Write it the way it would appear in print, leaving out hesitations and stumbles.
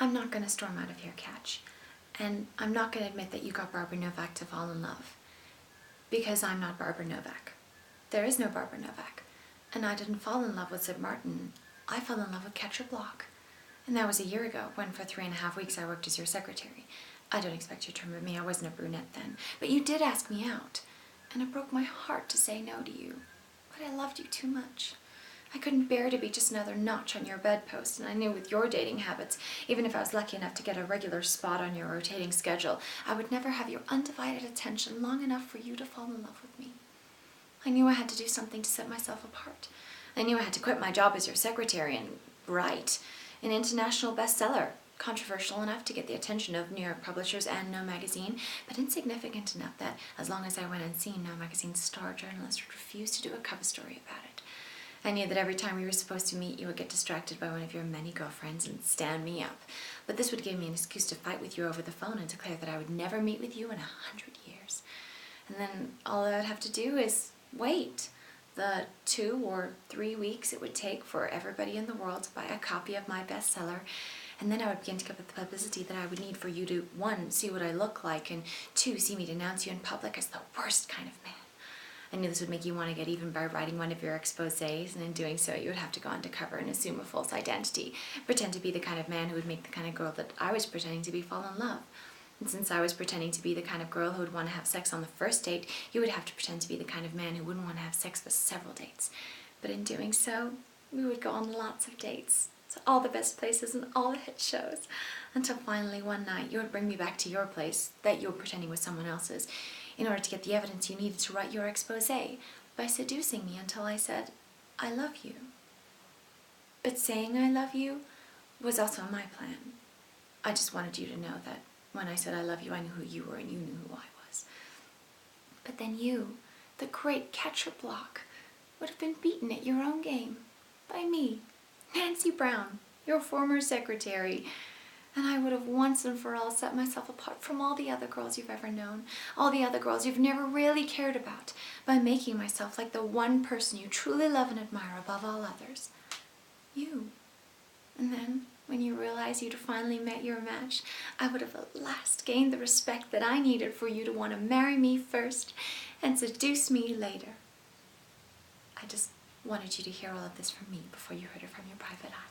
I'm not going to storm out of here, Catch. And I'm not going to admit that you got Barbara Novak to fall in love. Because I'm not Barbara Novak. There is no Barbara Novak. And I didn't fall in love with Sid Martin. I fell in love with Catcher Block. And that was a year ago, when for 3.5 weeks I worked as your secretary. I don't expect you to remember me, I wasn't a brunette then. But you did ask me out. And it broke my heart to say no to you. But I loved you too much. I couldn't bear to be just another notch on your bedpost, and I knew with your dating habits, even if I was lucky enough to get a regular spot on your rotating schedule, I would never have your undivided attention long enough for you to fall in love with me. I knew I had to do something to set myself apart. I knew I had to quit my job as your secretary and write an international bestseller, controversial enough to get the attention of New York publishers and No Magazine, but insignificant enough that as long as I went unseen, No Magazine's star journalist would refuse to do a cover story about it. I knew that every time we were supposed to meet, you would get distracted by one of your many girlfriends and stand me up. But this would give me an excuse to fight with you over the phone and declare that I would never meet with you in 100 years. And then all I would have to do is wait the 2 or 3 weeks it would take for everybody in the world to buy a copy of my bestseller. And then I would begin to get the publicity that I would need for you to, 1, see what I look like, and 2, see me denounce you in public as the worst kind of man. I knew this would make you want to get even by writing one of your exposés, and in doing so you would have to go undercover and assume a false identity, pretend to be the kind of man who would make the kind of girl that I was pretending to be fall in love. And since I was pretending to be the kind of girl who would want to have sex on the first date, you would have to pretend to be the kind of man who wouldn't want to have sex for several dates. But in doing so, we would go on lots of dates, to all the best places and all the hit shows, until finally one night you would bring me back to your place that you were pretending was someone else's, in order to get the evidence you needed to write your exposé, by seducing me until I said, I love you. But saying I love you was also my plan. I just wanted you to know that when I said I love you, I knew who you were and you knew who I was. But then you, the great Catcher Block, would have been beaten at your own game by me, Nancy Brown, your former secretary. And I would have once and for all set myself apart from all the other girls you've ever known, all the other girls you've never really cared about, by making myself like the one person you truly love and admire above all others. You. And then, when you realized you'd finally met your match, I would have at last gained the respect that I needed for you to want to marry me first and seduce me later. I just wanted you to hear all of this from me before you heard it from your private eye.